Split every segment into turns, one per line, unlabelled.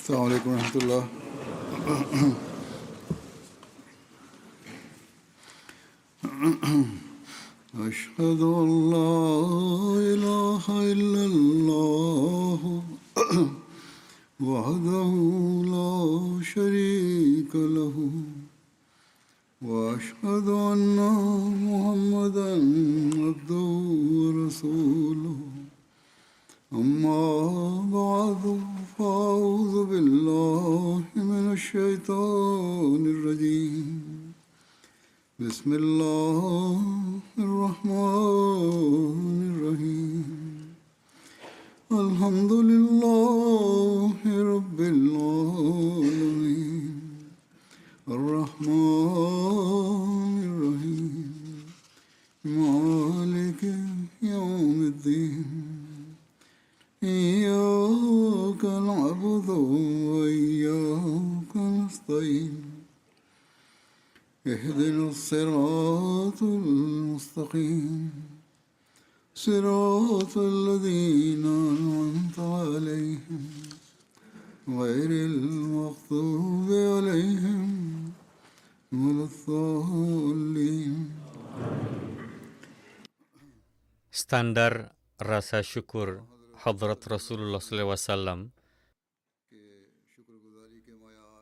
السلام عليكم ورحمة الله. أشهد أن لا إله إلا الله وحده لا شريك له وأشهد أن محمدا عبده ورسوله أما بعد فأعوذ بالله من الشيطان الرجيم بسم الله الرحمن الرحيم الحمد لله رب العالمين الرحمن الرحيم مالك يوم الدين إياك نعبد وإياك نستعين اهدنا الصراط المستقيم صراط الذين أنعمت عليهم غير المغضوب عليهم ولا الضالين.
Standar rasa syukur Hadrat Rasulullah SAW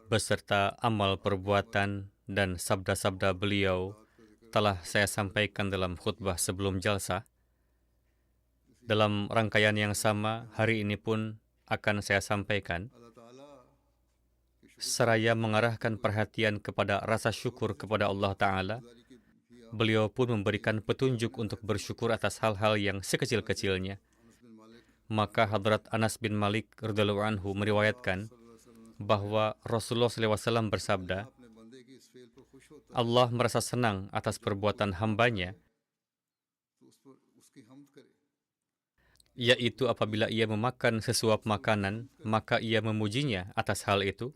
beserta amal perbuatan dan sabda-sabda beliau telah saya sampaikan dalam khutbah sebelum jalsah. Dalam rangkaian yang sama, hari ini pun akan saya sampaikan, seraya mengarahkan perhatian kepada rasa syukur kepada Allah Ta'ala. Beliau pun memberikan petunjuk untuk bersyukur atas hal-hal yang sekecil-kecilnya. Maka Hadrat Anas bin Malik radhiyallahu anhu meriwayatkan bahwa Rasulullah SAW bersabda, Allah merasa senang atas perbuatan hambanya, yaitu apabila ia memakan sesuap makanan, maka ia memujinya atas hal itu,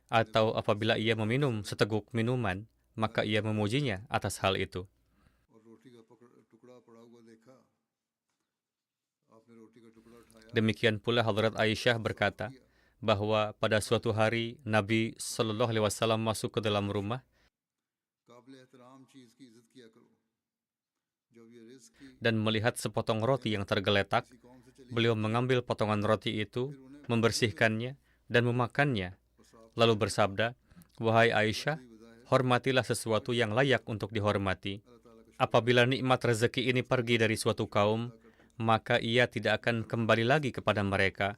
atau apabila ia meminum seteguk minuman, maka ia memujinya atas hal itu. Demikian pula Hadrat Aisyah berkata bahwa pada suatu hari Nabi Shallallahu Alaihi Wasallam masuk ke dalam rumah dan melihat sepotong roti yang tergeletak. Beliau mengambil potongan roti itu, membersihkannya, dan memakannya. Lalu bersabda, "Wahai Aisyah, hormatilah sesuatu yang layak untuk dihormati. Apabila nikmat rezeki ini pergi dari suatu kaum, maka ia tidak akan kembali lagi kepada mereka."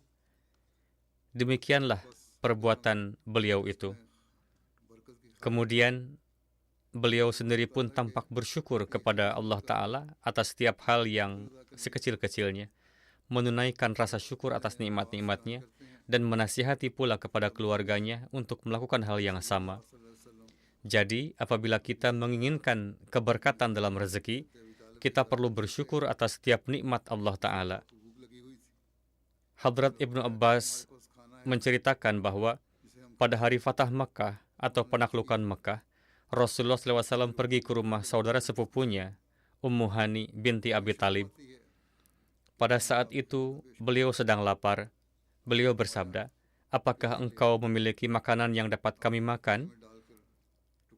Demikianlah perbuatan beliau itu. Kemudian beliau sendiri pun tampak bersyukur kepada Allah Ta'ala atas setiap hal yang sekecil-kecilnya, menunaikan rasa syukur atas nikmat-nikmatnya, dan menasihati pula kepada keluarganya untuk melakukan hal yang sama. Jadi, apabila kita menginginkan keberkatan dalam rezeki, kita perlu bersyukur atas setiap nikmat Allah Ta'ala. Hadrat Ibnu Abbas menceritakan bahwa pada hari Fatah Makkah atau penaklukan Makkah, Rasulullah SAW pergi ke rumah saudara sepupunya, Ummu Hani binti Abi Talib. Pada saat itu, beliau sedang lapar. Beliau bersabda, "Apakah engkau memiliki makanan yang dapat kami makan?"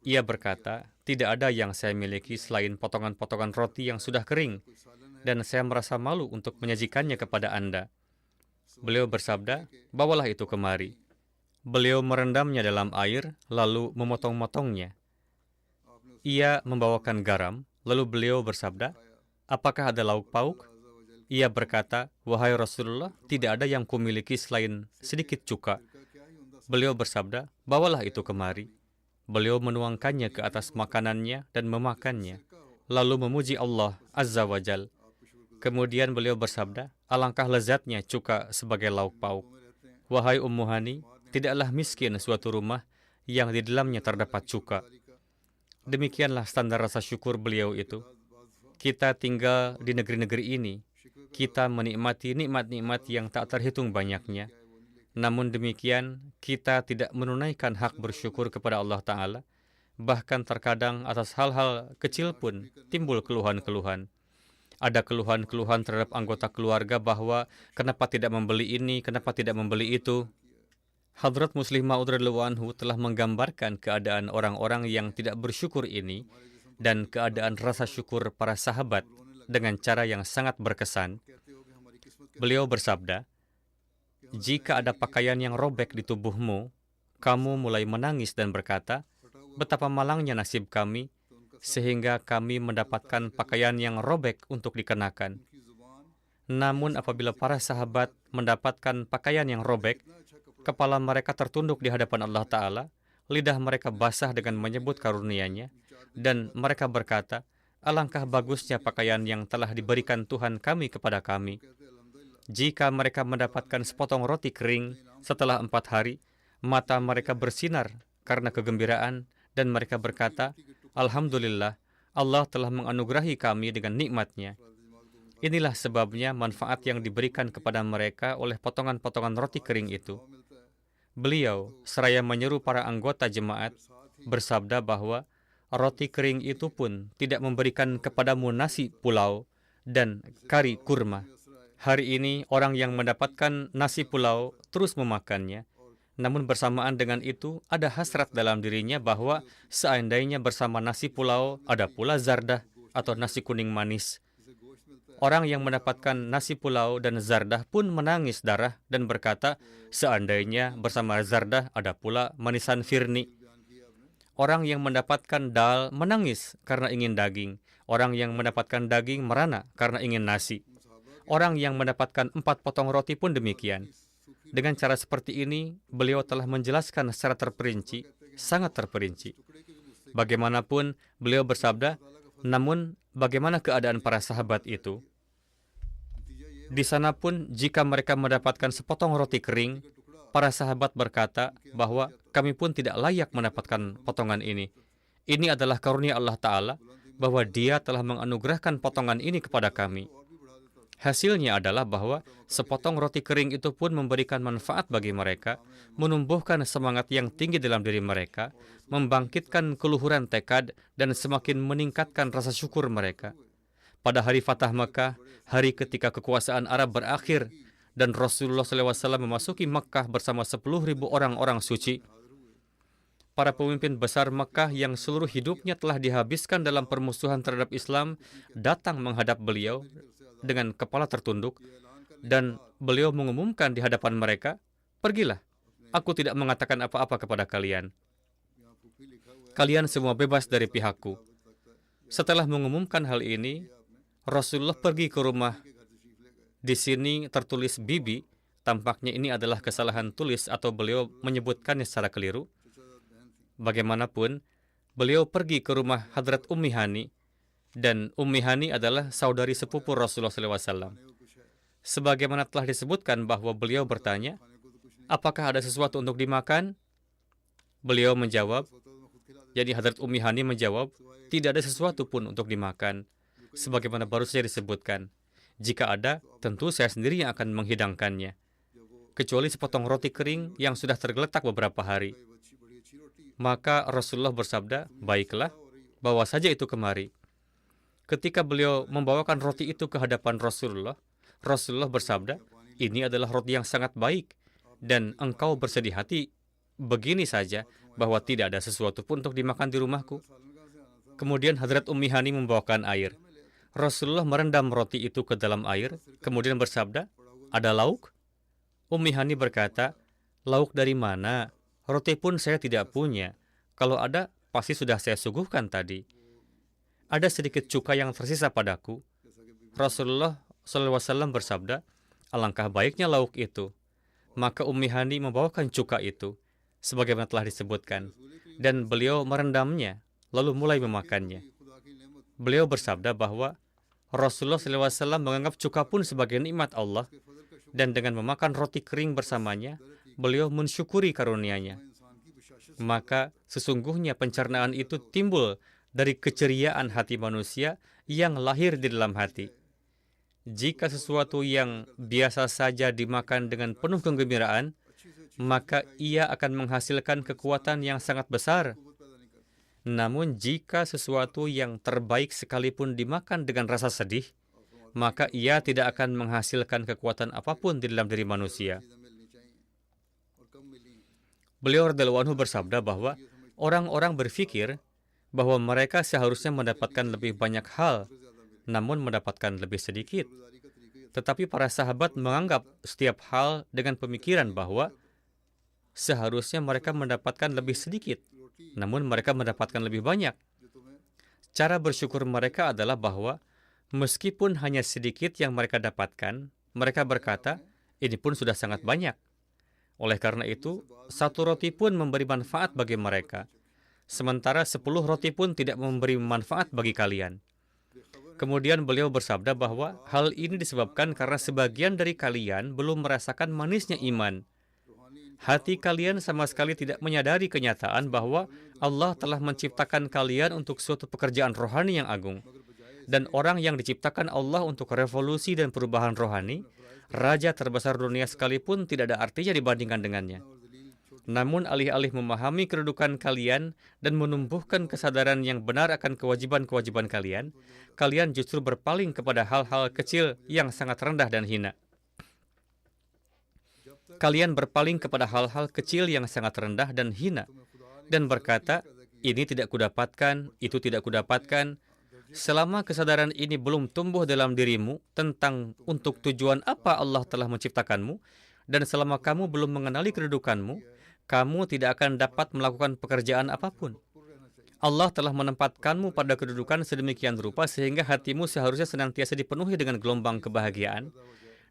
Ia berkata, "Tidak ada yang saya miliki selain potongan-potongan roti yang sudah kering, dan saya merasa malu untuk menyajikannya kepada Anda." Beliau bersabda, "Bawalah itu kemari." Beliau merendamnya dalam air, lalu memotong-motongnya. Ia membawakan garam, lalu beliau bersabda, "Apakah ada lauk pauk?" Ia berkata, "Wahai Rasulullah, tidak ada yang kumiliki selain sedikit cuka." Beliau bersabda, "Bawalah itu kemari." Beliau menuangkannya ke atas makanannya dan memakannya, lalu memuji Allah Azza wa Jal. Kemudian beliau bersabda, "Alangkah lezatnya cuka sebagai lauk pauk. Wahai Ummu Hani, tidaklah miskin suatu rumah yang di dalamnya terdapat cuka." Demikianlah standar rasa syukur beliau itu. Kita tinggal di negeri-negeri ini. Kita menikmati nikmat-nikmat yang tak terhitung banyaknya. Namun demikian, kita tidak menunaikan hak bersyukur kepada Allah Ta'ala. Bahkan terkadang atas hal-hal kecil pun timbul keluhan-keluhan. Ada keluhan-keluhan terhadap anggota keluarga bahwa kenapa tidak membeli ini, kenapa tidak membeli itu. Hadrat Muslim Maud radhiyallahu anhu telah menggambarkan keadaan orang-orang yang tidak bersyukur ini dan keadaan rasa syukur para sahabat dengan cara yang sangat berkesan. Beliau bersabda, "Jika ada pakaian yang robek di tubuhmu, kamu mulai menangis dan berkata, betapa malangnya nasib kami, sehingga kami mendapatkan pakaian yang robek untuk dikenakan. Namun apabila para sahabat mendapatkan pakaian yang robek, kepala mereka tertunduk di hadapan Allah Ta'ala, lidah mereka basah dengan menyebut karunia-Nya, dan mereka berkata, alangkah bagusnya pakaian yang telah diberikan Tuhan kami kepada kami. Jika mereka mendapatkan sepotong roti kering setelah 4 hari, mata mereka bersinar karena kegembiraan, dan mereka berkata, Alhamdulillah, Allah telah menganugerahi kami dengan nikmat-Nya. Inilah sebabnya manfaat yang diberikan kepada mereka oleh potongan-potongan roti kering itu." Beliau seraya menyeru para anggota jemaat bersabda bahwa roti kering itu pun tidak memberikan kepadamu nasi pulau dan kari kurma. Hari ini orang yang mendapatkan nasi pulau terus memakannya. Namun bersamaan dengan itu, ada hasrat dalam dirinya bahwa seandainya bersama nasi pulau ada pula zardah atau nasi kuning manis. Orang yang mendapatkan nasi pulau dan zardah pun menangis darah dan berkata, seandainya bersama zardah ada pula manisan firni. Orang yang mendapatkan dal menangis karena ingin daging. Orang yang mendapatkan daging merana karena ingin nasi. Orang yang mendapatkan 4 potong roti pun demikian. Dengan cara seperti ini, beliau telah menjelaskan secara terperinci, sangat terperinci. Bagaimanapun, beliau bersabda, namun bagaimana keadaan para sahabat itu? Di sana pun, jika mereka mendapatkan sepotong roti kering, para sahabat berkata bahwa kami pun tidak layak mendapatkan potongan ini. Ini adalah karunia Allah Ta'ala, bahwa Dia telah menganugerahkan potongan ini kepada kami. Hasilnya adalah bahwa sepotong roti kering itu pun memberikan manfaat bagi mereka, menumbuhkan semangat yang tinggi dalam diri mereka, membangkitkan keluhuran tekad, dan semakin meningkatkan rasa syukur mereka. Pada hari Fatah Mekah, hari ketika kekuasaan Arab berakhir, dan Rasulullah SAW memasuki Mekah bersama 10.000 orang-orang suci, para pemimpin besar Mekah yang seluruh hidupnya telah dihabiskan dalam permusuhan terhadap Islam datang menghadap beliau dengan kepala tertunduk, dan beliau mengumumkan di hadapan mereka, "Pergilah, aku tidak mengatakan apa-apa kepada kalian. Kalian semua bebas dari pihakku." Setelah mengumumkan hal ini, Rasulullah pergi ke rumah. Di sini tertulis bibi, tampaknya ini adalah kesalahan tulis atau beliau menyebutkannya secara keliru. Bagaimanapun, beliau pergi ke rumah Hadrat Ummi Hani, dan Ummi Hani adalah saudari sepupu Rasulullah SAW. Sebagaimana telah disebutkan bahwa beliau bertanya, apakah ada sesuatu untuk dimakan? Beliau menjawab, jadi Hadrat Ummi Hani menjawab, tidak ada sesuatu pun untuk dimakan. Sebagaimana baru saja disebutkan, jika ada, tentu saya sendiri yang akan menghidangkannya. Kecuali sepotong roti kering yang sudah tergeletak beberapa hari. Maka Rasulullah bersabda, baiklah, bawa saja itu kemari. Ketika beliau membawakan roti itu ke hadapan Rasulullah, Rasulullah bersabda, ini adalah roti yang sangat baik, dan engkau bersedih hati begini saja bahwa tidak ada sesuatu pun untuk dimakan di rumahku. Kemudian Hadrat Ummi Hani membawakan air. Rasulullah merendam roti itu ke dalam air, kemudian bersabda, ada lauk? Ummi Hani berkata, lauk dari mana? Roti pun saya tidak punya. Kalau ada, pasti sudah saya suguhkan tadi. Ada sedikit cuka yang tersisa padaku. Rasulullah SAW bersabda, alangkah baiknya lauk itu. Maka Ummi Hani membawakan cuka itu, sebagaimana telah disebutkan, dan beliau merendamnya, lalu mulai memakannya. Beliau bersabda bahwa Rasulullah SAW menganggap cuka pun sebagai nikmat Allah, dan dengan memakan roti kering bersamanya, beliau mensyukuri karunia-Nya. Maka sesungguhnya pencernaan itu timbul dari keceriaan hati manusia yang lahir di dalam hati. Jika sesuatu yang biasa saja dimakan dengan penuh kegembiraan, maka ia akan menghasilkan kekuatan yang sangat besar. Namun jika sesuatu yang terbaik sekalipun dimakan dengan rasa sedih, maka ia tidak akan menghasilkan kekuatan apapun di dalam diri manusia. Beliau radhiyallahu anhu bersabda bahwa orang-orang berpikir bahwa mereka seharusnya mendapatkan lebih banyak hal, namun mendapatkan lebih sedikit. Tetapi para sahabat menganggap setiap hal dengan pemikiran bahwa seharusnya mereka mendapatkan lebih sedikit, namun mereka mendapatkan lebih banyak. Cara bersyukur mereka adalah bahwa meskipun hanya sedikit yang mereka dapatkan, mereka berkata, ini pun sudah sangat banyak. Oleh karena itu, 1 roti pun memberi manfaat bagi mereka, sementara 10 roti pun tidak memberi manfaat bagi kalian. Kemudian beliau bersabda bahwa hal ini disebabkan karena sebagian dari kalian belum merasakan manisnya iman. Hati kalian sama sekali tidak menyadari kenyataan bahwa Allah telah menciptakan kalian untuk suatu pekerjaan rohani yang agung. Dan orang yang diciptakan Allah untuk revolusi dan perubahan rohani, raja terbesar dunia sekalipun tidak ada artinya dibandingkan dengannya. Namun alih-alih memahami kedudukan kalian dan menumbuhkan kesadaran yang benar akan kewajiban-kewajiban kalian, kalian justru berpaling kepada hal-hal kecil yang sangat rendah dan hina. Kalian berpaling kepada hal-hal kecil yang sangat rendah dan hina, dan berkata, ini tidak kudapatkan, itu tidak kudapatkan. Selama kesadaran ini belum tumbuh dalam dirimu tentang untuk tujuan apa Allah telah menciptakanmu, dan selama kamu belum mengenali kedudukanmu, kamu tidak akan dapat melakukan pekerjaan apapun. Allah telah menempatkanmu pada kedudukan sedemikian rupa sehingga hatimu seharusnya senantiasa dipenuhi dengan gelombang kebahagiaan,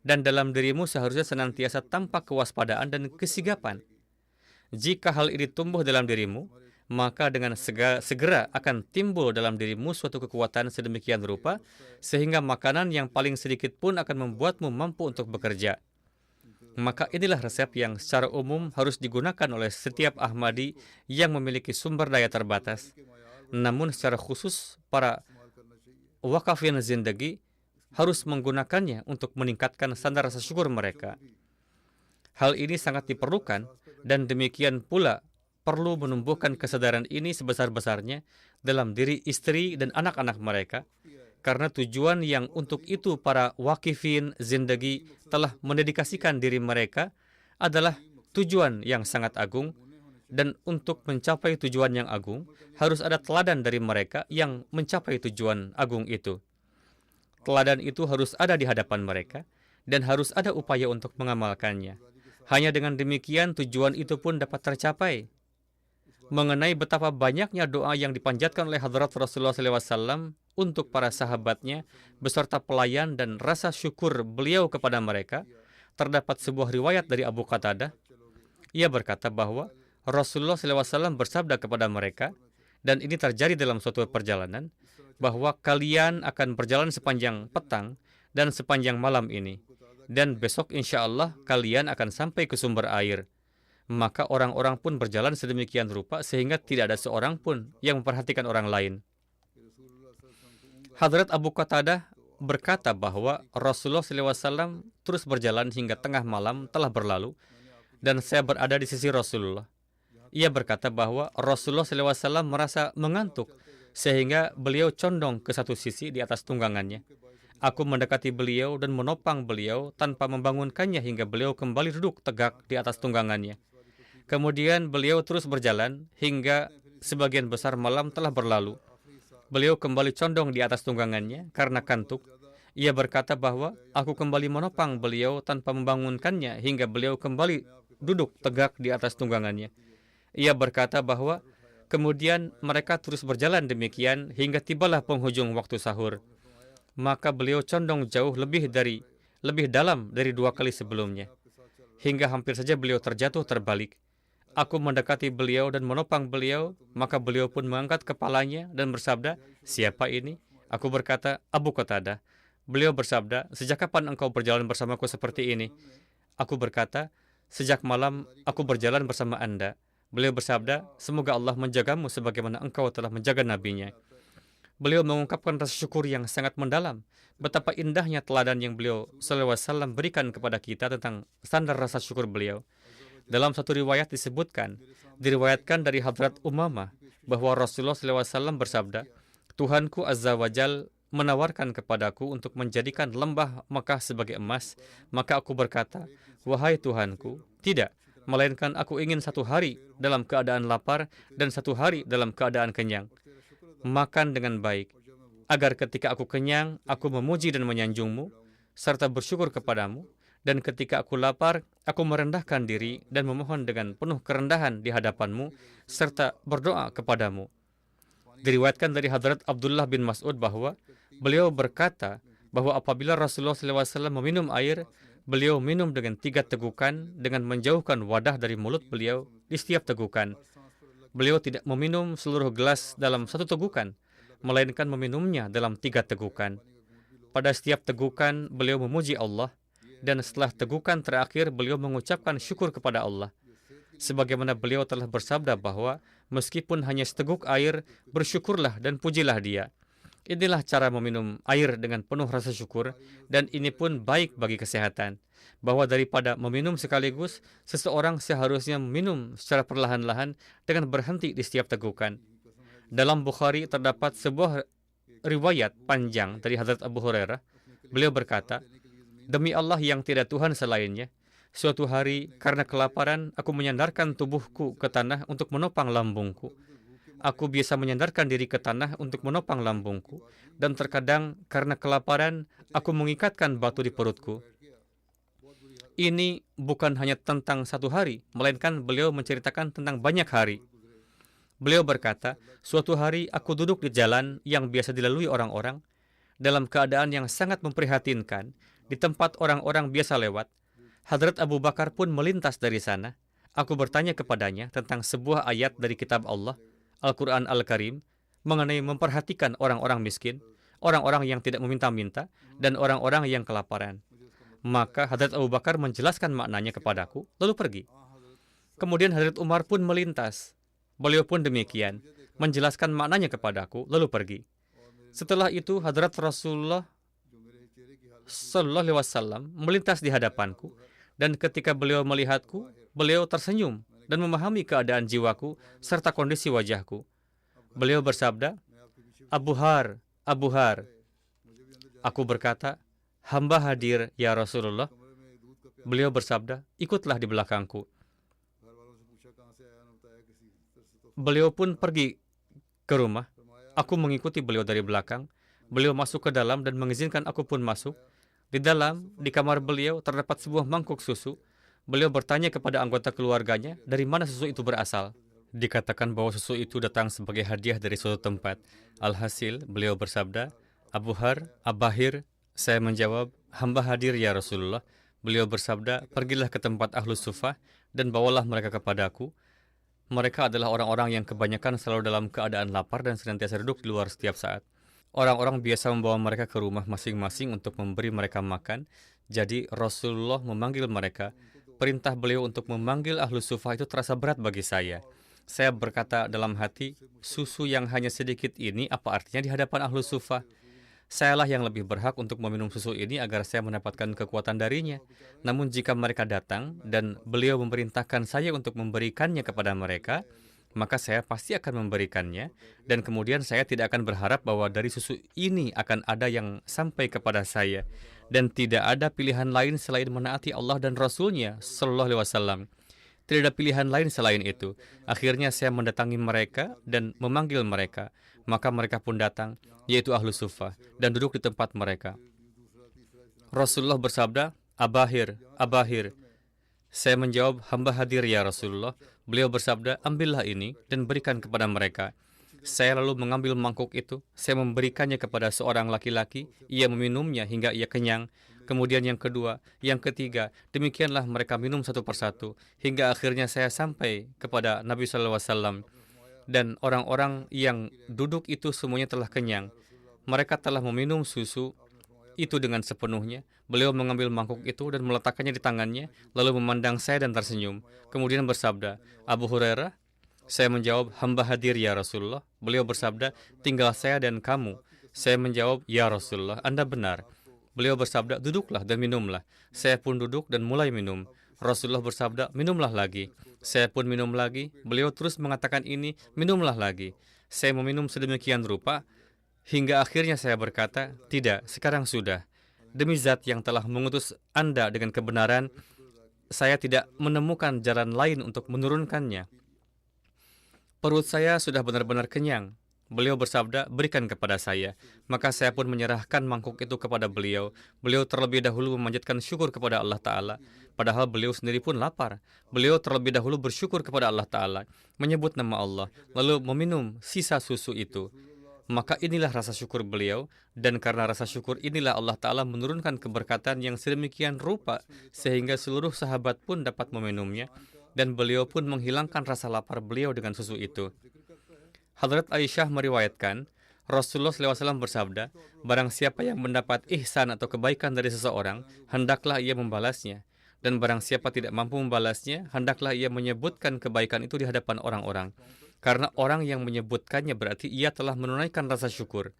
dan dalam dirimu seharusnya senantiasa tampak kewaspadaan dan kesigapan. Jika hal ini tumbuh dalam dirimu, maka dengan segera akan timbul dalam dirimu suatu kekuatan sedemikian rupa, sehingga makanan yang paling sedikit pun akan membuatmu mampu untuk bekerja. Maka inilah resep yang secara umum harus digunakan oleh setiap Ahmadi yang memiliki sumber daya terbatas. Namun secara khusus, para wakafin zindagi harus menggunakannya untuk meningkatkan standar rasa syukur mereka. Hal ini sangat diperlukan, dan demikian pula perlu menumbuhkan kesadaran ini sebesar-besarnya dalam diri istri dan anak-anak mereka, karena tujuan yang untuk itu para wakifin zindagi telah mendedikasikan diri mereka adalah tujuan yang sangat agung, dan untuk mencapai tujuan yang agung, harus ada teladan dari mereka yang mencapai tujuan agung itu. Teladan itu harus ada di hadapan mereka, dan harus ada upaya untuk mengamalkannya. Hanya dengan demikian tujuan itu pun dapat tercapai. Mengenai betapa banyaknya doa yang dipanjatkan oleh Hadrat Rasulullah SAW untuk para sahabatnya, beserta pelayan dan rasa syukur beliau kepada mereka, terdapat sebuah riwayat dari Abu Qatadah. Ia berkata bahwa Rasulullah SAW bersabda kepada mereka, dan ini terjadi dalam suatu perjalanan, bahwa kalian akan berjalan sepanjang petang dan sepanjang malam ini, dan besok insya Allah kalian akan sampai ke sumber air. Maka orang-orang pun berjalan sedemikian rupa sehingga tidak ada seorang pun yang memperhatikan orang lain. Hadrat Abu Qatadah berkata bahwa Rasulullah SAW terus berjalan hingga tengah malam telah berlalu, dan saya berada di sisi Rasulullah. Ia berkata bahwa Rasulullah SAW merasa mengantuk, sehingga beliau condong ke satu sisi di atas tunggangannya. Aku mendekati beliau dan menopang beliau tanpa membangunkannya hingga beliau kembali duduk tegak di atas tunggangannya. Kemudian beliau terus berjalan hingga sebagian besar malam telah berlalu. Beliau kembali condong di atas tunggangannya karena kantuk. Ia berkata bahwa aku kembali menopang beliau tanpa membangunkannya hingga beliau kembali duduk tegak di atas tunggangannya. Ia berkata bahwa kemudian mereka terus berjalan demikian hingga tibalah penghujung waktu sahur. Maka beliau condong jauh lebih dalam dari 2 kali sebelumnya, hingga hampir saja beliau terjatuh terbalik. Aku mendekati beliau dan menopang beliau, maka beliau pun mengangkat kepalanya dan bersabda, siapa ini? Aku berkata, Abu Qatadah. Beliau bersabda, sejak kapan engkau berjalan bersamaku seperti ini? Aku berkata, sejak malam aku berjalan bersama Anda. Beliau bersabda, semoga Allah menjagamu sebagaimana engkau telah menjaga nabinya. Beliau mengungkapkan rasa syukur yang sangat mendalam. Betapa indahnya teladan yang beliau SAW berikan kepada kita tentang standar rasa syukur beliau. Dalam satu riwayat diriwayatkan dari Hadrat Umamah, bahwa Rasulullah SAW bersabda, Tuhanku Azza wa Jal menawarkan kepadaku untuk menjadikan lembah Mekah sebagai emas, maka aku berkata, wahai Tuhanku, tidak, melainkan aku ingin 1 hari dalam keadaan lapar dan 1 hari dalam keadaan kenyang. Makan dengan baik, agar ketika aku kenyang, aku memuji dan menyanjungmu, serta bersyukur kepadamu, dan ketika aku lapar, aku merendahkan diri dan memohon dengan penuh kerendahan di hadapanmu, serta berdoa kepadamu. Diriwayatkan dari Hadrat Abdullah bin Mas'ud bahwa beliau berkata bahwa apabila Rasulullah SAW meminum air, beliau minum dengan 3 tegukan dengan menjauhkan wadah dari mulut beliau di setiap tegukan. Beliau tidak meminum seluruh gelas dalam 1 tegukan, melainkan meminumnya dalam 3 tegukan. Pada setiap tegukan, beliau memuji Allah, dan setelah tegukan terakhir, beliau mengucapkan syukur kepada Allah. Sebagaimana beliau telah bersabda bahwa meskipun hanya seteguk air, bersyukurlah dan pujilah Dia. Inilah cara meminum air dengan penuh rasa syukur, dan ini pun baik bagi kesehatan. Bahwa daripada meminum sekaligus, seseorang seharusnya meminum secara perlahan-lahan dengan berhenti di setiap tegukan. Dalam Bukhari terdapat sebuah riwayat panjang dari Hadrat Abu Hurairah. Beliau berkata, demi Allah yang tidak Tuhan selainnya, suatu hari karena kelaparan aku menyandarkan tubuhku ke tanah untuk menopang lambungku. Aku biasa menyandarkan diri ke tanah untuk menopang lambungku, dan terkadang karena kelaparan aku mengikatkan batu di perutku. Ini bukan hanya tentang 1 hari, melainkan beliau menceritakan tentang banyak hari. Beliau berkata, suatu hari aku duduk di jalan yang biasa dilalui orang-orang, dalam keadaan yang sangat memprihatinkan, di tempat orang-orang biasa lewat. Hadrat Abu Bakar pun melintas dari sana. Aku bertanya kepadanya tentang sebuah ayat dari kitab Allah, Al-Quran Al-Karim, mengenai memperhatikan orang-orang miskin, orang-orang yang tidak meminta-minta, dan orang-orang yang kelaparan. Maka Hadrat Abu Bakar menjelaskan maknanya kepadaku, lalu pergi. Kemudian Hadrat Umar pun melintas. Beliau pun demikian, menjelaskan maknanya kepadaku, lalu pergi. Setelah itu Hadrat Rasulullah Sallallahu Alaihi Wasallam melintas di hadapanku, dan ketika beliau melihatku, beliau tersenyum dan memahami keadaan jiwaku serta kondisi wajahku. Beliau bersabda, Abu Har, Abu Har. Aku berkata, hamba hadir ya Rasulullah. Beliau bersabda, ikutlah di belakangku. Beliau pun pergi ke rumah. Aku mengikuti beliau dari belakang. Beliau masuk ke dalam dan mengizinkan aku pun masuk. Di dalam, di kamar beliau, terdapat sebuah mangkuk susu. Beliau bertanya kepada anggota keluarganya, dari mana susu itu berasal. Dikatakan bahwa susu itu datang sebagai hadiah dari suatu tempat. Alhasil, beliau bersabda, Abu Har, Abahir. Saya menjawab, hamba hadir ya Rasulullah. Beliau bersabda, pergilah ke tempat Ahlus Sufah dan bawalah mereka kepadaku. Mereka adalah orang-orang yang kebanyakan selalu dalam keadaan lapar dan senantiasa duduk di luar setiap saat. Orang-orang biasa membawa mereka ke rumah masing-masing untuk memberi mereka makan. Jadi Rasulullah memanggil mereka. Perintah beliau untuk memanggil Ahlus Sufah itu terasa berat bagi saya. Saya berkata dalam hati, susu yang hanya sedikit ini apa artinya di hadapan Ahlus Sufah? Sayalah yang lebih berhak untuk meminum susu ini agar saya mendapatkan kekuatan darinya. Namun jika mereka datang dan beliau memerintahkan saya untuk memberikannya kepada mereka, maka saya pasti akan memberikannya, dan kemudian saya tidak akan berharap bahwa dari susu ini akan ada yang sampai kepada saya, dan tidak ada pilihan lain selain menaati Allah dan Rasul-Nya Sallallahu Alaihi Wasallam. Tidak ada pilihan lain selain itu. Akhirnya saya mendatangi mereka dan memanggil mereka, maka mereka pun datang, yaitu Ahlus Sufah, dan duduk di tempat mereka. Rasulullah bersabda, Abahir, Abahir. Saya menjawab, hamba hadir ya Rasulullah. Beliau bersabda, ambillah ini dan berikan kepada mereka. Saya lalu mengambil mangkuk itu. Saya memberikannya kepada seorang laki-laki. Ia meminumnya hingga ia kenyang. Kemudian yang kedua, yang ketiga. Demikianlah mereka minum satu persatu. Hingga akhirnya saya sampai kepada Nabi SAW. Dan orang-orang yang duduk itu semuanya telah kenyang. Mereka telah meminum susu itu dengan sepenuhnya. Beliau mengambil mangkuk itu dan meletakkannya di tangannya, lalu memandang saya dan tersenyum. Kemudian bersabda, Abu Hurairah. Saya menjawab, hamba hadir ya Rasulullah. Beliau bersabda, tinggal saya dan kamu. Saya menjawab, ya Rasulullah, Anda benar. Beliau bersabda, duduklah dan minumlah. Saya pun duduk dan mulai minum. Rasulullah bersabda, minumlah lagi. Saya pun minum lagi. Beliau terus mengatakan ini, minumlah lagi. Saya meminum sedemikian rupa Hingga akhirnya saya berkata, tidak, sekarang sudah. Demi zat yang telah mengutus Anda dengan kebenaran, saya tidak menemukan jalan lain untuk menurunkannya. Perut saya sudah benar-benar kenyang. Beliau bersabda, berikan kepada saya. Maka saya pun menyerahkan mangkuk itu kepada beliau. Beliau terlebih dahulu memanjatkan syukur kepada Allah Ta'ala. Padahal beliau sendiri pun lapar. Beliau terlebih dahulu bersyukur kepada Allah Ta'ala, menyebut nama Allah, lalu meminum sisa susu itu. Maka inilah rasa syukur beliau, dan karena rasa syukur inilah Allah Ta'ala menurunkan keberkatan yang sedemikian rupa, sehingga seluruh sahabat pun dapat meminumnya, dan beliau pun menghilangkan rasa lapar beliau dengan susu itu. Hadrat Aisyah meriwayatkan, Rasulullah SAW bersabda, barang siapa yang mendapat ihsan atau kebaikan dari seseorang, hendaklah ia membalasnya. Dan barang siapa tidak mampu membalasnya, hendaklah ia menyebutkan kebaikan itu di hadapan orang-orang. Karena orang yang menyebutkannya berarti ia telah menunaikan rasa syukur.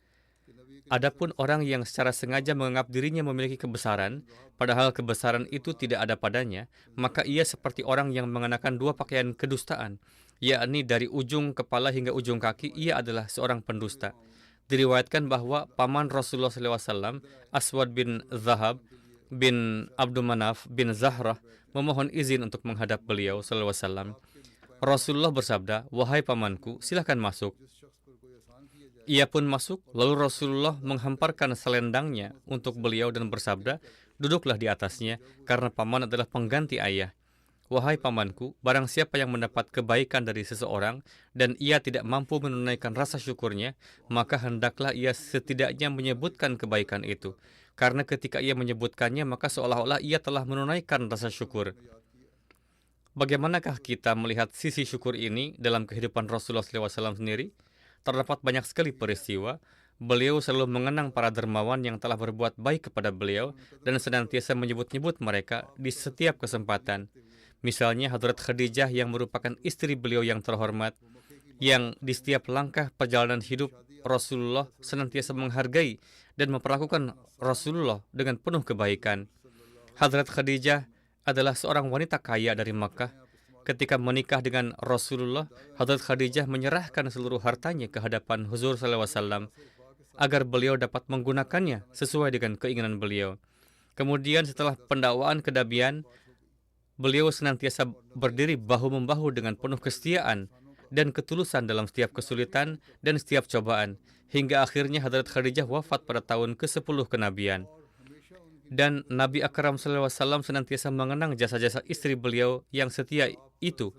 Adapun orang yang secara sengaja menganggap dirinya memiliki kebesaran, padahal kebesaran itu tidak ada padanya, maka ia seperti orang yang mengenakan dua pakaian kedustaan, yakni dari ujung kepala hingga ujung kaki, ia adalah seorang pendusta. Diriwayatkan bahwa paman Rasulullah SAW, Aswad bin Zahab bin Abdul Manaf bin Zahrah, memohon izin untuk menghadap beliau SAW. Rasulullah bersabda, wahai pamanku, silahkan masuk. Ia pun masuk, lalu Rasulullah menghamparkan selendangnya untuk beliau dan bersabda, duduklah di atasnya, karena paman adalah pengganti ayah. Wahai pamanku, barang siapa yang mendapat kebaikan dari seseorang, dan ia tidak mampu menunaikan rasa syukurnya, maka hendaklah ia setidaknya menyebutkan kebaikan itu. Karena ketika ia menyebutkannya, maka seolah-olah ia telah menunaikan rasa syukur. Bagaimanakah kita melihat sisi syukur ini dalam kehidupan Rasulullah SAW sendiri? Terdapat banyak sekali peristiwa. Beliau selalu mengenang para dermawan yang telah berbuat baik kepada beliau dan senantiasa menyebut-nyebut mereka di setiap kesempatan. Misalnya Hadrat Khadijah yang merupakan istri beliau yang terhormat, yang di setiap langkah perjalanan hidup Rasulullah senantiasa menghargai dan memperlakukan Rasulullah dengan penuh kebaikan. Hadrat Khadijah adalah seorang wanita kaya dari Makkah. Ketika menikah dengan Rasulullah, Hadrat Khadijah menyerahkan seluruh hartanya ke hadapan Huzur SAW agar beliau dapat menggunakannya sesuai dengan keinginan beliau. Kemudian setelah pendakwaan kenabian, beliau senantiasa berdiri bahu-membahu dengan penuh kesetiaan dan ketulusan dalam setiap kesulitan dan setiap cobaan, hingga akhirnya Hadrat Khadijah wafat pada tahun ke-10 kenabian. Dan Nabi Akram SAW senantiasa mengenang jasa-jasa istri beliau yang setia itu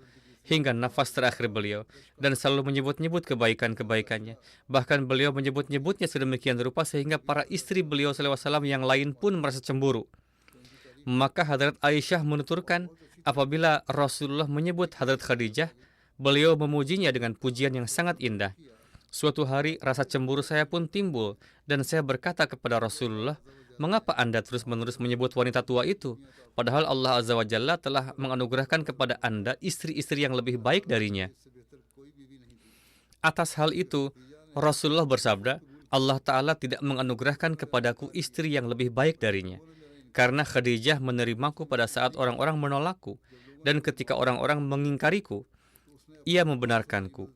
hingga nafas terakhir beliau, dan selalu menyebut-nyebut kebaikan-kebaikannya. Bahkan beliau menyebut-nyebutnya sedemikian rupa sehingga para istri beliau SAW yang lain pun merasa cemburu. Maka Hadrat Aisyah menuturkan, apabila Rasulullah menyebut Hadrat Khadijah, beliau memujinya dengan pujian yang sangat indah. Suatu hari rasa cemburu saya pun timbul, dan saya berkata kepada Rasulullah, mengapa Anda terus-menerus menyebut wanita tua itu? Padahal Allah Azza wa Jalla telah menganugerahkan kepada Anda istri-istri yang lebih baik darinya. Atas hal itu, Rasulullah bersabda, Allah Ta'ala tidak menganugerahkan kepadaku istri yang lebih baik darinya. Karena Khadijah menerimaku pada saat orang-orang menolakku, dan ketika orang-orang mengingkariku, ia membenarkanku.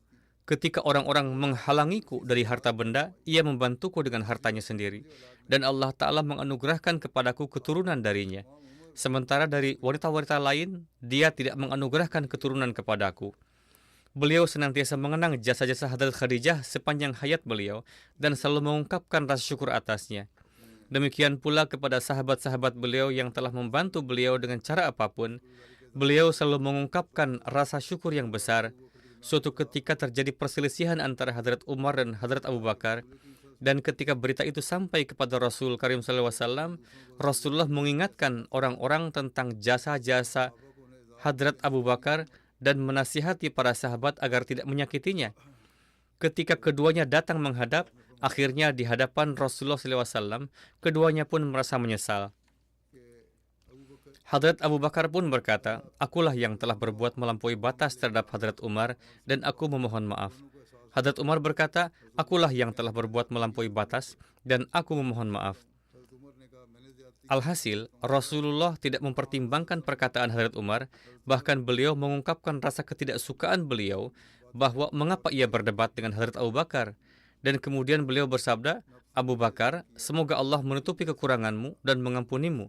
Ketika orang-orang menghalangiku dari harta benda, ia membantuku dengan hartanya sendiri. Dan Allah Ta'ala menganugerahkan kepadaku keturunan darinya. Sementara dari wanita-wanita lain, dia tidak menganugerahkan keturunan kepadaku. Beliau senantiasa mengenang jasa-jasa Hadrat Khadijah sepanjang hayat beliau dan selalu mengungkapkan rasa syukur atasnya. Demikian pula kepada sahabat-sahabat beliau yang telah membantu beliau dengan cara apapun, beliau selalu mengungkapkan rasa syukur yang besar. Suatu ketika terjadi perselisihan antara Hadrat Umar dan Hadrat Abu Bakar, dan ketika berita itu sampai kepada Rasul Karim SAW, Rasulullah mengingatkan orang-orang tentang jasa-jasa Hadrat Abu Bakar dan menasihati para sahabat agar tidak menyakitinya. Ketika keduanya datang menghadap, akhirnya di hadapan Rasulullah SAW, keduanya pun merasa menyesal. Hadrat Abu Bakar pun berkata, akulah yang telah berbuat melampaui batas terhadap Hadrat Umar dan aku memohon maaf. Hadrat Umar berkata, akulah yang telah berbuat melampaui batas dan aku memohon maaf. Alhasil, Rasulullah tidak mempertimbangkan perkataan Hadrat Umar, bahkan beliau mengungkapkan rasa ketidaksukaan beliau bahwa mengapa ia berdebat dengan Hadrat Abu Bakar. Dan kemudian beliau bersabda, Abu Bakar, semoga Allah menutupi kekuranganmu dan mengampunimu.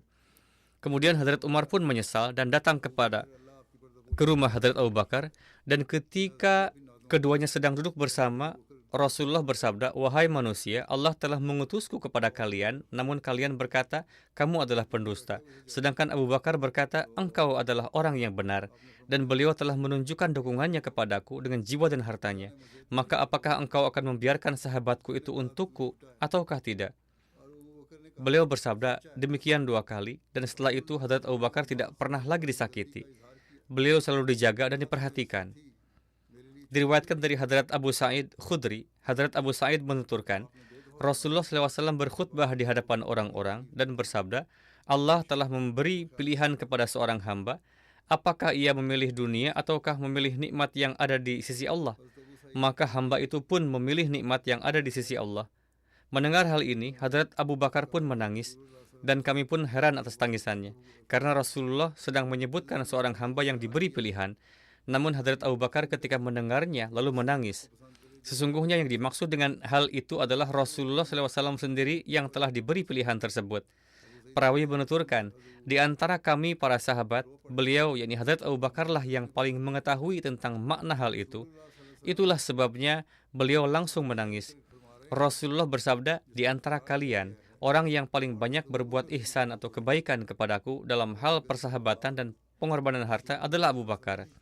Kemudian Hadrat Umar pun menyesal dan datang ke rumah Hadrat Abu Bakar, dan ketika keduanya sedang duduk bersama, Rasulullah bersabda, wahai manusia, Allah telah mengutusku kepada kalian, namun kalian berkata, kamu adalah pendusta. Sedangkan Abu Bakar berkata, engkau adalah orang yang benar, dan beliau telah menunjukkan dukungannya kepadaku dengan jiwa dan hartanya. Maka apakah engkau akan membiarkan sahabatku itu untukku, ataukah tidak? Beliau bersabda demikian 2 kali, dan setelah itu Hadrat Abu Bakar tidak pernah lagi disakiti. Beliau selalu dijaga dan diperhatikan. Diriwayatkan dari Hadrat Abu Sa'id Khudri, Hadrat Abu Sa'id menuturkan, Rasulullah SAW berkhutbah di hadapan orang-orang dan bersabda, Allah telah memberi pilihan kepada seorang hamba, apakah ia memilih dunia ataukah memilih nikmat yang ada di sisi Allah? Maka hamba itu pun memilih nikmat yang ada di sisi Allah. Mendengar hal ini, Hadrat Abu Bakar pun menangis, dan kami pun heran atas tangisannya, karena Rasulullah sedang menyebutkan seorang hamba yang diberi pilihan. Namun Hadrat Abu Bakar ketika mendengarnya lalu menangis. Sesungguhnya yang dimaksud dengan hal itu adalah Rasulullah SAW sendiri yang telah diberi pilihan tersebut. Perawi menuturkan, di antara kami para sahabat, beliau yakni Hadrat Abu Bakar lah yang paling mengetahui tentang makna hal itu. Itulah sebabnya beliau langsung menangis. Rasulullah bersabda, di antara kalian, orang yang paling banyak berbuat ihsan atau kebaikan kepadaku dalam hal persahabatan dan pengorbanan harta adalah Abu Bakar.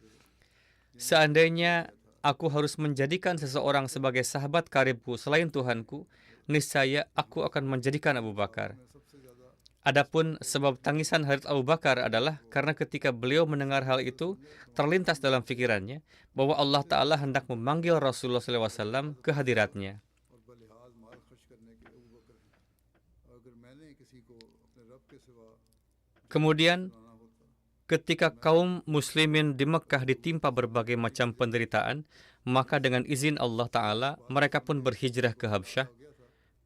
Seandainya aku harus menjadikan seseorang sebagai sahabat karibku selain Tuhanku, niscaya aku akan menjadikan Abu Bakar. Adapun sebab tangisan Hadrat Abu Bakar adalah karena ketika beliau mendengar hal itu, terlintas dalam pikirannya bahwa Allah Ta'ala hendak memanggil Rasulullah SAW ke hadiratnya. Kemudian, ketika kaum muslimin di Mekah ditimpa berbagai macam penderitaan, maka dengan izin Allah Ta'ala, mereka pun berhijrah ke Habsyah.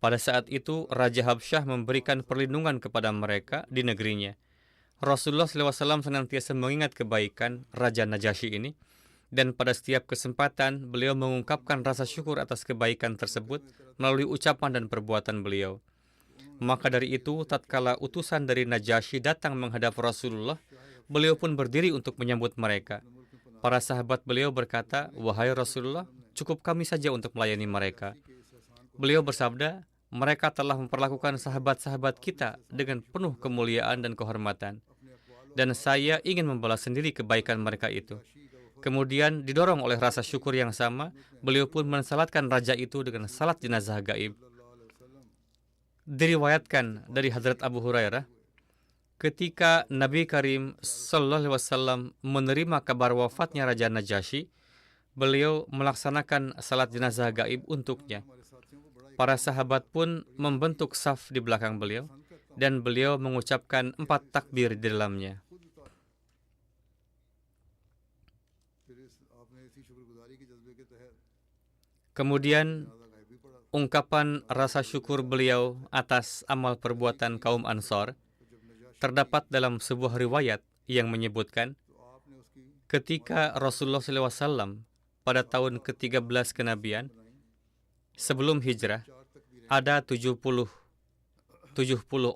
Pada saat itu, Raja Habsyah memberikan perlindungan kepada mereka di negerinya. Rasulullah SAW senantiasa mengingat kebaikan Raja Najasyi ini, dan pada setiap kesempatan, beliau mengungkapkan rasa syukur atas kebaikan tersebut melalui ucapan dan perbuatan beliau. Maka dari itu, tatkala utusan dari Najasyi datang menghadap Rasulullah, beliau pun berdiri untuk menyambut mereka. Para sahabat beliau berkata, wahai Rasulullah, cukup kami saja untuk melayani mereka. Beliau bersabda, mereka telah memperlakukan sahabat-sahabat kita dengan penuh kemuliaan dan kehormatan. Dan saya ingin membalas sendiri kebaikan mereka itu. Kemudian didorong oleh rasa syukur yang sama, beliau pun mensalatkan raja itu dengan salat jenazah gaib. Diriwayatkan dari Hadrat Abu Hurairah, ketika Nabi Karim SAW menerima kabar wafatnya Raja Najasyi, beliau melaksanakan salat jenazah gaib untuknya. Para sahabat pun membentuk saf di belakang beliau, dan beliau mengucapkan 4 takbir di dalamnya. Kemudian, ungkapan rasa syukur beliau atas amal perbuatan kaum Ansor terdapat dalam sebuah riwayat yang menyebutkan, ketika Rasulullah SAW pada tahun ke-13 kenabian, sebelum hijrah, ada 70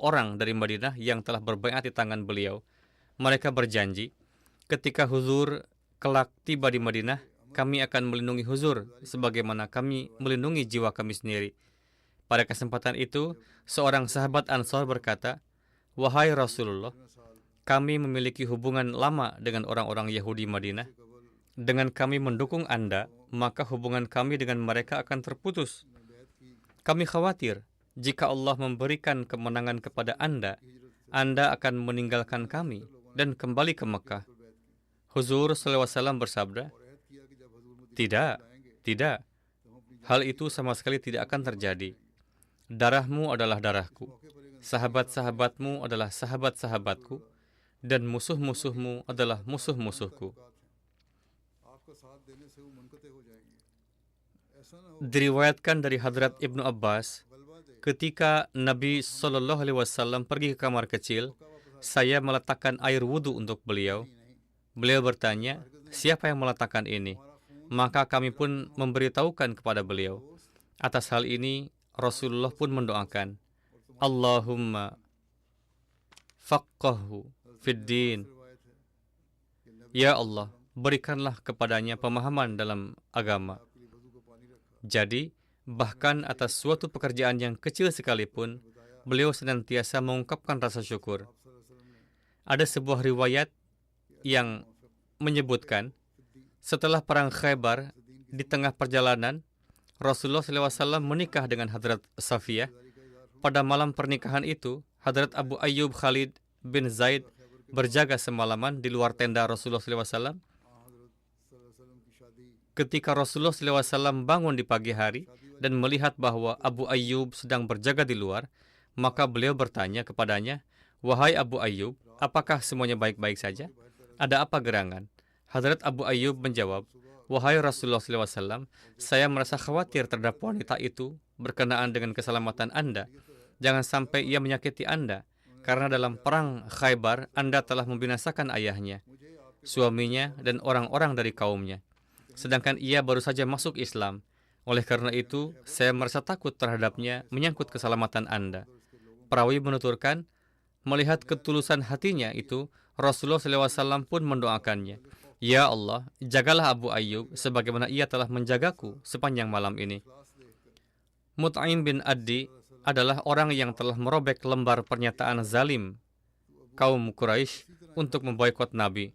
orang dari Madinah yang telah berbaiat di tangan beliau. Mereka berjanji, ketika huzur kelak tiba di Madinah, kami akan melindungi huzur sebagaimana kami melindungi jiwa kami sendiri. Pada kesempatan itu, seorang sahabat Ansor berkata, wahai Rasulullah, kami memiliki hubungan lama dengan orang-orang Yahudi Madinah. Dengan kami mendukung Anda, maka hubungan kami dengan mereka akan terputus. Kami khawatir, jika Allah memberikan kemenangan kepada Anda, Anda akan meninggalkan kami dan kembali ke Mekah. Huzur SAW bersabda, tidak. Hal itu sama sekali tidak akan terjadi. Darahmu adalah darahku, sahabat-sahabatmu adalah sahabat-sahabatku, dan musuh-musuhmu adalah musuh-musuhku. Diriwayatkan dari Hadrat Ibnu Abbas, ketika Nabi SAW pergi ke kamar kecil, saya meletakkan air wudhu untuk beliau. Beliau bertanya, siapa yang meletakkan ini? Maka kami pun memberitahukan kepada beliau. Atas hal ini, Rasulullah pun mendoakan, Allahumma faqqahhu fid din. Ya Allah, berikanlah kepadanya pemahaman dalam agama. Jadi, bahkan atas suatu pekerjaan yang kecil sekalipun, beliau senantiasa mengungkapkan rasa syukur. Ada sebuah riwayat yang menyebutkan, setelah perang Khaybar, di tengah perjalanan, Rasulullah SAW menikah dengan Hadrat Safiyah. Pada malam pernikahan itu, Hadrat Abu Ayyub Khalid bin Zaid berjaga semalaman di luar tenda Rasulullah SAW. Ketika Rasulullah SAW bangun di pagi hari dan melihat bahwa Abu Ayyub sedang berjaga di luar, maka beliau bertanya kepadanya, "Wahai Abu Ayyub, apakah semuanya baik-baik saja? Ada apa gerangan?" Hadrat Abu Ayyub menjawab, "Wahai Rasulullah SAW, saya merasa khawatir terhadap wanita itu berkenaan dengan keselamatan Anda. Jangan sampai ia menyakiti Anda, karena dalam perang Khaybar Anda telah membinasakan ayahnya, suaminya, dan orang-orang dari kaumnya. Sedangkan ia baru saja masuk Islam. Oleh karena itu, saya merasa takut terhadapnya menyangkut keselamatan Anda." Perawi menuturkan, melihat ketulusan hatinya itu, Rasulullah SAW pun mendoakannya, "Ya Allah, jagalah Abu Ayyub sebagaimana ia telah menjagaku sepanjang malam ini." Mut'im bin Addi adalah orang yang telah merobek lembar pernyataan zalim kaum Quraisy untuk memboikot Nabi.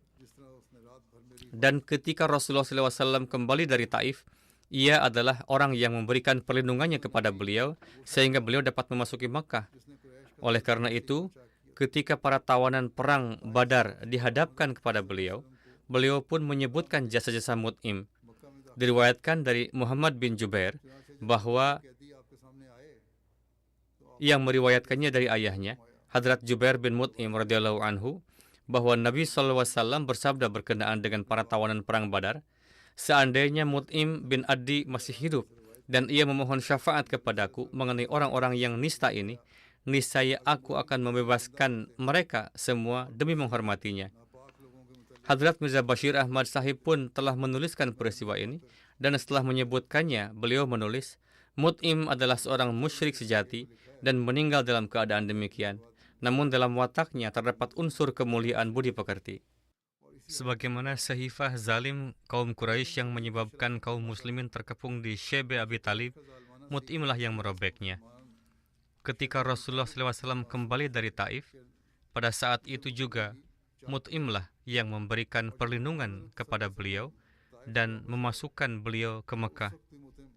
Dan ketika Rasulullah SAW kembali dari Taif, ia adalah orang yang memberikan perlindungannya kepada beliau sehingga beliau dapat memasuki Makkah. Oleh karena itu, ketika para tawanan perang Badar dihadapkan kepada beliau, beliau pun menyebutkan jasa-jasa Mut'im. Diriwayatkan dari Muhammad bin Jubair bahwa yang meriwayatkannya dari ayahnya, Hadrat Jubair bin Mut'im radhiyallahu anhu, bahwa Nabi SAW bersabda berkenaan dengan para tawanan perang Badar, "Seandainya Mut'im bin Addi masih hidup dan ia memohon syafaat kepadaku mengenai orang-orang yang nista ini, niscaya aku akan membebaskan mereka semua demi menghormatinya." Hadrat Mirza Bashir Ahmad Sahib pun telah menuliskan peristiwa ini, dan setelah menyebutkannya, beliau menulis, "Mut'im adalah seorang musyrik sejati dan meninggal dalam keadaan demikian. Namun dalam wataknya terdapat unsur kemuliaan budi pekerti." Sebagaimana sahifah zalim kaum Quraisy yang menyebabkan kaum muslimin terkepung di Syebe Abi Talib, Mut'imlah yang merobeknya. Ketika Rasulullah SAW kembali dari Taif, pada saat itu juga Mut'imlah yang memberikan perlindungan kepada beliau dan memasukkan beliau ke Mekah.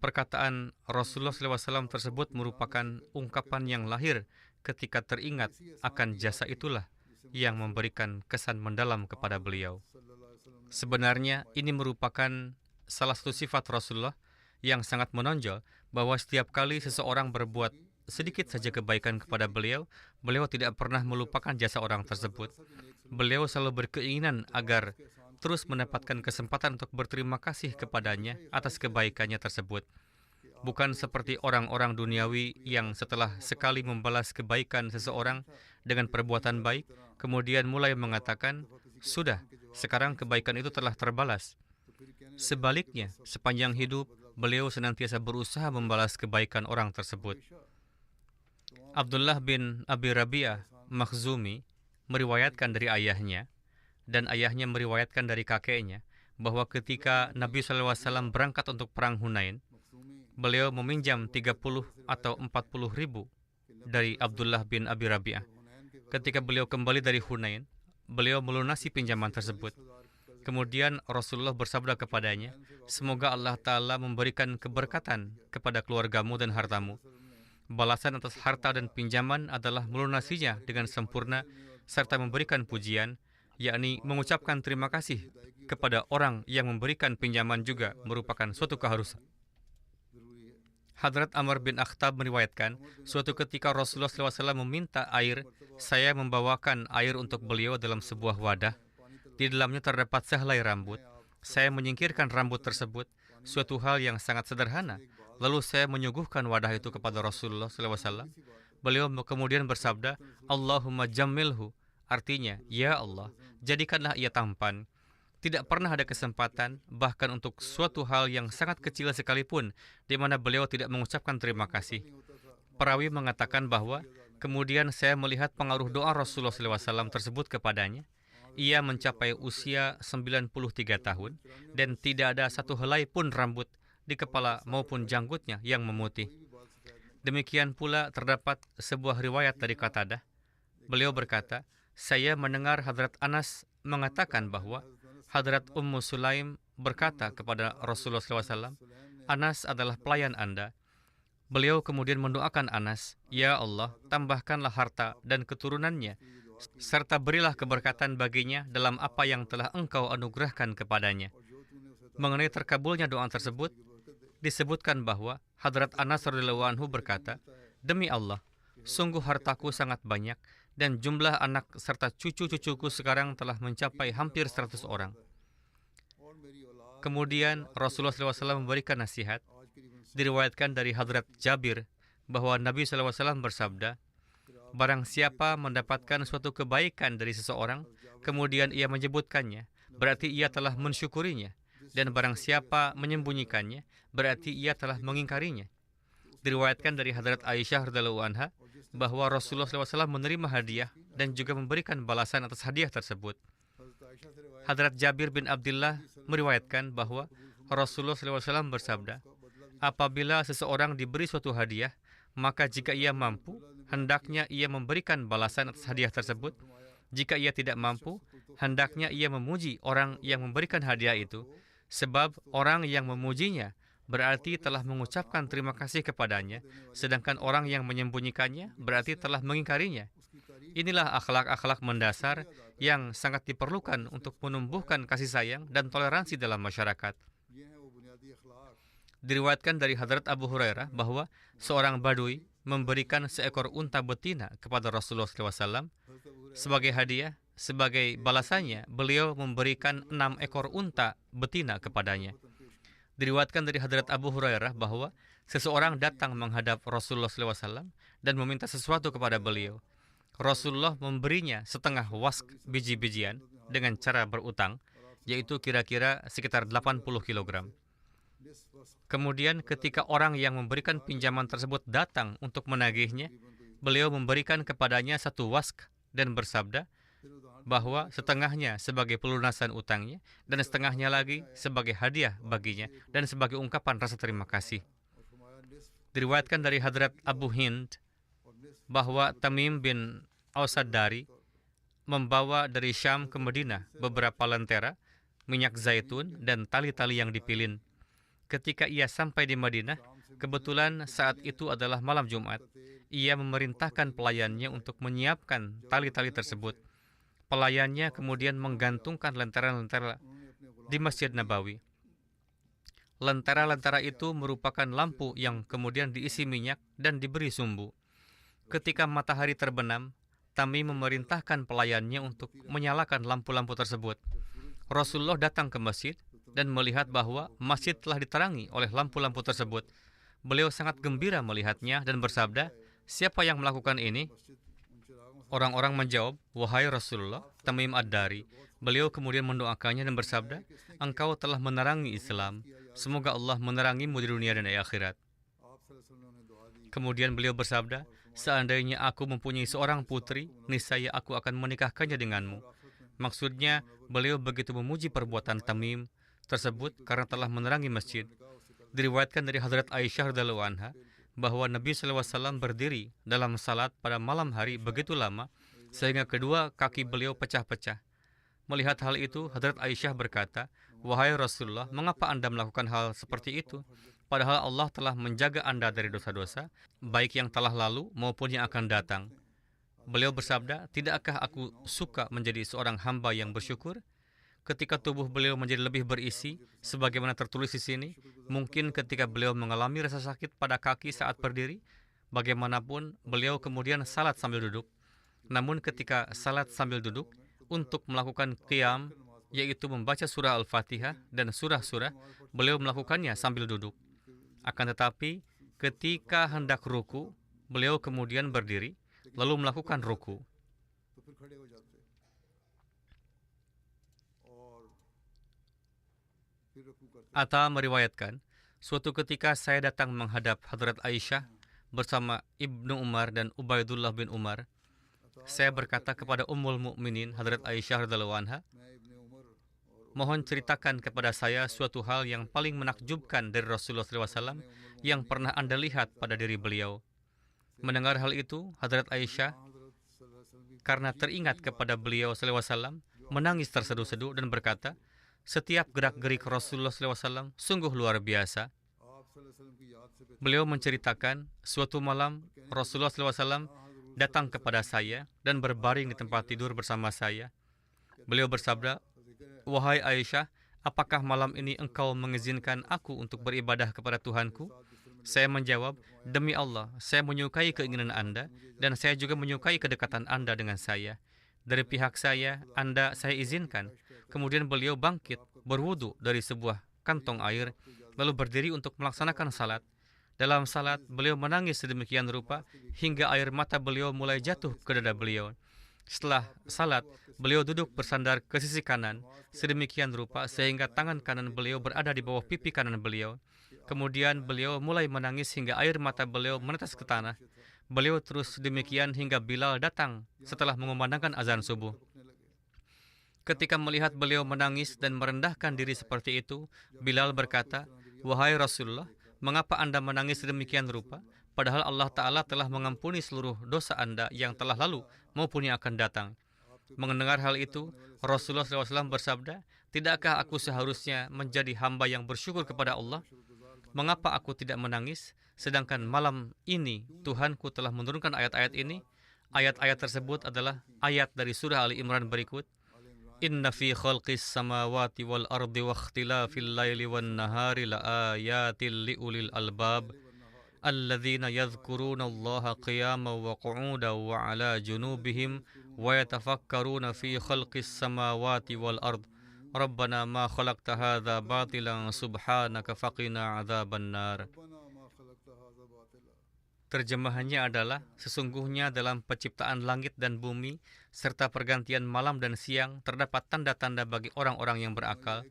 Perkataan Rasulullah SAW tersebut merupakan ungkapan yang lahir ketika teringat akan jasa itulah yang memberikan kesan mendalam kepada beliau. Sebenarnya ini merupakan salah satu sifat Rasulullah yang sangat menonjol, bahwa setiap kali seseorang berbuat sedikit saja kebaikan kepada beliau, beliau tidak pernah melupakan jasa orang tersebut. Beliau selalu berkeinginan agar terus mendapatkan kesempatan untuk berterima kasih kepadanya atas kebaikannya tersebut. Bukan seperti orang-orang duniawi yang setelah sekali membalas kebaikan seseorang dengan perbuatan baik, kemudian mulai mengatakan, "Sudah, sekarang kebaikan itu telah terbalas." Sebaliknya, sepanjang hidup, beliau senantiasa berusaha membalas kebaikan orang tersebut. Abdullah bin Abi Rabi'ah Makhzumi meriwayatkan dari ayahnya, dan ayahnya meriwayatkan dari kakeknya, bahwa ketika Nabi SAW berangkat untuk perang Hunain, beliau meminjam 30 atau 40 ribu dari Abdullah bin Abi Rabi'ah. Ketika beliau kembali dari Hunain, beliau melunasi pinjaman tersebut. Kemudian Rasulullah bersabda kepadanya, "Semoga Allah Ta'ala memberikan keberkatan kepada keluargamu dan hartamu." Balasan atas harta dan pinjaman adalah melunasinya dengan sempurna serta memberikan pujian, yakni mengucapkan terima kasih kepada orang yang memberikan pinjaman juga merupakan suatu keharusan. Hadrat Amr bin Akhtab meriwayatkan, suatu ketika Rasulullah SAW meminta air, saya membawakan air untuk beliau dalam sebuah wadah. Di dalamnya terdapat sehelai rambut. Saya menyingkirkan rambut tersebut, suatu hal yang sangat sederhana. Lalu saya menyuguhkan wadah itu kepada Rasulullah SAW. Beliau kemudian bersabda, "Allahumma jammilhu," artinya, "Ya Allah, jadikanlah ia tampan." tidak pernah ada kesempatan, bahkan untuk suatu hal yang sangat kecil sekalipun, di mana beliau tidak mengucapkan terima kasih. Perawi mengatakan bahwa kemudian saya melihat pengaruh doa Rasulullah SAW tersebut kepadanya. Ia mencapai usia 93 tahun dan tidak ada satu helai pun rambut di kepala maupun janggutnya yang memutih. Demikian pula terdapat sebuah riwayat dari Qatadah. Beliau berkata, saya mendengar Hadrat Anas mengatakan bahwa Hadrat Ummu Sulaim berkata kepada Rasulullah SAW, Anas adalah pelayan Anda. Beliau kemudian mendoakan Anas, Ya Allah, tambahkanlah harta dan keturunannya, serta berilah keberkatan baginya dalam apa yang telah Engkau anugerahkan kepadanya. Mengenai terkabulnya doa tersebut, disebutkan bahwa Hadrat Anas radhiyallahu anhu berkata, Demi Allah, sungguh hartaku sangat banyak dan jumlah anak serta cucu-cucuku sekarang telah mencapai hampir 100 orang. Kemudian Rasulullah SAW memberikan nasihat. Diriwayatkan dari Hadrat Jabir bahwa Nabi SAW bersabda, barang siapa mendapatkan suatu kebaikan dari seseorang, kemudian ia menyebutkannya, berarti ia telah mensyukurinya. Dan barang siapa menyembunyikannya, berarti ia telah mengingkarinya. Diriwayatkan dari Hadrat Aisyah radhiyallahu anha bahwa Rasulullah SAW menerima hadiah dan juga memberikan balasan atas hadiah tersebut. Hadrat Jabir bin Abdullah meriwayatkan bahwa Rasulullah SAW bersabda, apabila seseorang diberi suatu hadiah, maka jika ia mampu, hendaknya ia memberikan balasan atas hadiah tersebut. Jika ia tidak mampu, hendaknya ia memuji orang yang memberikan hadiah itu, sebab orang yang memujinya berarti telah mengucapkan terima kasih kepadanya, sedangkan orang yang menyembunyikannya berarti telah mengingkarinya. Inilah akhlak-akhlak mendasar yang sangat diperlukan untuk menumbuhkan kasih sayang dan toleransi dalam masyarakat. Diriwayatkan dari Hadrat Abu Hurairah bahwa seorang badui memberikan seekor unta betina kepada Rasulullah SAW sebagai hadiah. Sebagai balasannya, beliau memberikan 6 ekor unta betina kepadanya. Diriwayatkan dari Hadrat Abu Hurairah bahwa seseorang datang menghadap Rasulullah SAW dan meminta sesuatu kepada beliau. Rasulullah memberinya setengah wask biji-bijian dengan cara berutang, yaitu kira-kira sekitar 80 kg. Kemudian ketika orang yang memberikan pinjaman tersebut datang untuk menagihnya, beliau memberikan kepadanya 1 wask dan bersabda bahwa setengahnya sebagai pelunasan utangnya dan setengahnya lagi sebagai hadiah baginya dan sebagai ungkapan rasa terima kasih. Diriwayatkan dari Hadrat Abu Hind bahwa Tamim bin Aus-Dari membawa dari Syam ke Madinah beberapa lentera, minyak zaitun, dan tali-tali yang dipilin. Ketika ia sampai di Madinah, kebetulan saat itu adalah malam Jumat, ia memerintahkan pelayannya untuk menyiapkan tali-tali tersebut. Pelayannya kemudian menggantungkan lentera-lentera di Masjid Nabawi. Lentera-lentera itu merupakan lampu yang kemudian diisi minyak dan diberi sumbu. Ketika matahari terbenam, Tamim memerintahkan pelayannya untuk menyalakan lampu-lampu tersebut. Rasulullah datang ke masjid dan melihat bahwa masjid telah diterangi oleh lampu-lampu tersebut. Beliau sangat gembira melihatnya dan bersabda, siapa yang melakukan ini? Orang-orang menjawab, wahai Rasulullah, Tamim Ad-Dari. Beliau kemudian mendoakannya dan bersabda, engkau telah menerangi Islam. Semoga Allah menerangimu di dunia dan akhirat. Kemudian beliau bersabda, seandainya aku mempunyai seorang putri, niscaya aku akan menikahkannya denganmu. Maksudnya, beliau begitu memuji perbuatan Tamim tersebut karena telah menerangi masjid. Diriwayatkan dari Hadrat Aisyah radhiyallahu anha bahwa Nabi SAW berdiri dalam salat pada malam hari begitu lama sehingga kedua kaki beliau pecah-pecah. Melihat hal itu, Hadrat Aisyah berkata, wahai Rasulullah, mengapa Anda melakukan hal seperti itu? Padahal Allah telah menjaga Anda dari dosa-dosa, baik yang telah lalu maupun yang akan datang. Beliau bersabda, tidakkah aku suka menjadi seorang hamba yang bersyukur? Ketika tubuh beliau menjadi lebih berisi, sebagaimana tertulis di sini, mungkin ketika beliau mengalami rasa sakit pada kaki saat berdiri, bagaimanapun beliau kemudian salat sambil duduk. Namun ketika salat sambil duduk, untuk melakukan qiyam, yaitu membaca surah Al-Fatihah dan surah-surah, beliau melakukannya sambil duduk. Akan tetapi, ketika hendak ruku, beliau kemudian berdiri, lalu melakukan ruku. Atta meriwayatkan, suatu ketika saya datang menghadap Hadrat Aisyah bersama Ibnu Umar dan Ubaidullah bin Umar. Saya berkata kepada Ummul Mukminin Hadrat Aisyah radhiyallahu anha, mohon ceritakan kepada saya suatu hal yang paling menakjubkan dari Rasulullah SAW yang pernah Anda lihat pada diri beliau. Mendengar hal itu, Hadrat Aisyah karena teringat kepada beliau SAW menangis terseduh-seduh dan berkata, setiap gerak-gerik Rasulullah SAW sungguh luar biasa. Beliau menceritakan, suatu malam Rasulullah SAW datang kepada saya dan berbaring di tempat tidur bersama saya. Beliau bersabda, wahai Aisyah, apakah malam ini engkau mengizinkan aku untuk beribadah kepada Tuhanku? Saya menjawab, demi Allah, saya menyukai keinginan Anda dan saya juga menyukai kedekatan Anda dengan saya. Dari pihak saya izinkan. Kemudian beliau bangkit, berwudu dari sebuah kantong air, lalu berdiri untuk melaksanakan salat. Dalam salat, beliau menangis sedemikian rupa hingga air mata beliau mulai jatuh ke dada beliau. Setelah salat, beliau duduk bersandar ke sisi kanan, sedemikian rupa sehingga tangan kanan beliau berada di bawah pipi kanan beliau. Kemudian beliau mulai menangis hingga air mata beliau menetes ke tanah. Beliau terus demikian hingga Bilal datang setelah mengumandangkan azan subuh. Ketika melihat beliau menangis dan merendahkan diri seperti itu, Bilal berkata, wahai Rasulullah, mengapa Anda menangis sedemikian rupa? Padahal Allah Ta'ala telah mengampuni seluruh dosa Anda yang telah lalu maupun yang akan datang. Mendengar hal itu, Rasulullah SAW bersabda, tidakkah aku seharusnya menjadi hamba yang bersyukur kepada Allah? Mengapa aku tidak menangis? Sedangkan malam ini Tuhanku telah menurunkan ayat-ayat ini. Ayat-ayat tersebut adalah ayat dari surah Ali Imran berikut. Inna fi khalqis samawati wal ardi wa ikhtilafil laili wan nahari la ayatil liulil albab alladzina yadhkuruna Allaha qiyaman wa qu'udan wa ala junubihim wa yatafakkaruna fi khalqis samawati wal ard Rabbana ma khalaqta hadza batilan subhanaka faqina adzaban nar. Terjemahannya adalah, sesungguhnya dalam penciptaan langit dan bumi, serta pergantian malam dan siang, terdapat tanda-tanda bagi orang-orang yang berakal,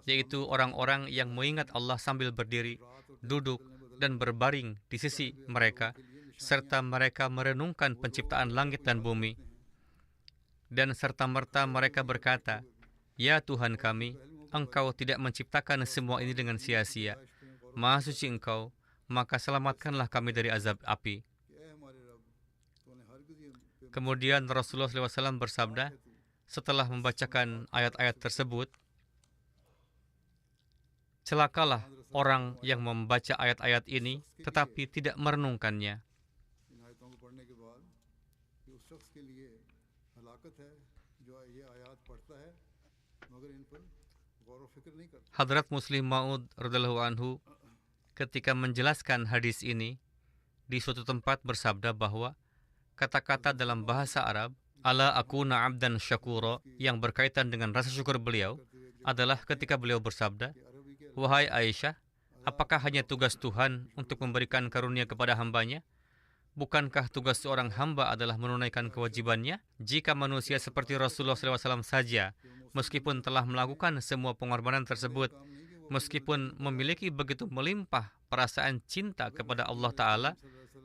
yaitu orang-orang yang mengingat Allah sambil berdiri, duduk, dan berbaring di sisi mereka, serta mereka merenungkan penciptaan langit dan bumi. Dan serta-merta mereka berkata, ya Tuhan kami, Engkau tidak menciptakan semua ini dengan sia-sia. Maha suci Engkau, maka selamatkanlah kami dari azab api. Kemudian Rasulullah SAW bersabda, setelah membacakan ayat-ayat tersebut, celakalah orang yang membaca ayat-ayat ini tetapi tidak merenungkannya. Hadrat Muslim Maud radhiyallahu anhu ketika menjelaskan hadis ini di suatu tempat bersabda bahwa kata-kata dalam bahasa Arab ala akuna abdan syakura yang berkaitan dengan rasa syukur beliau adalah ketika beliau bersabda, wahai Aisyah, apakah hanya tugas Tuhan untuk memberikan karunia kepada hambanya? Bukankah tugas seorang hamba adalah menunaikan kewajibannya? Jika manusia seperti Rasulullah SAW saja, meskipun telah melakukan semua pengorbanan tersebut, meskipun memiliki begitu melimpah perasaan cinta kepada Allah Ta'ala,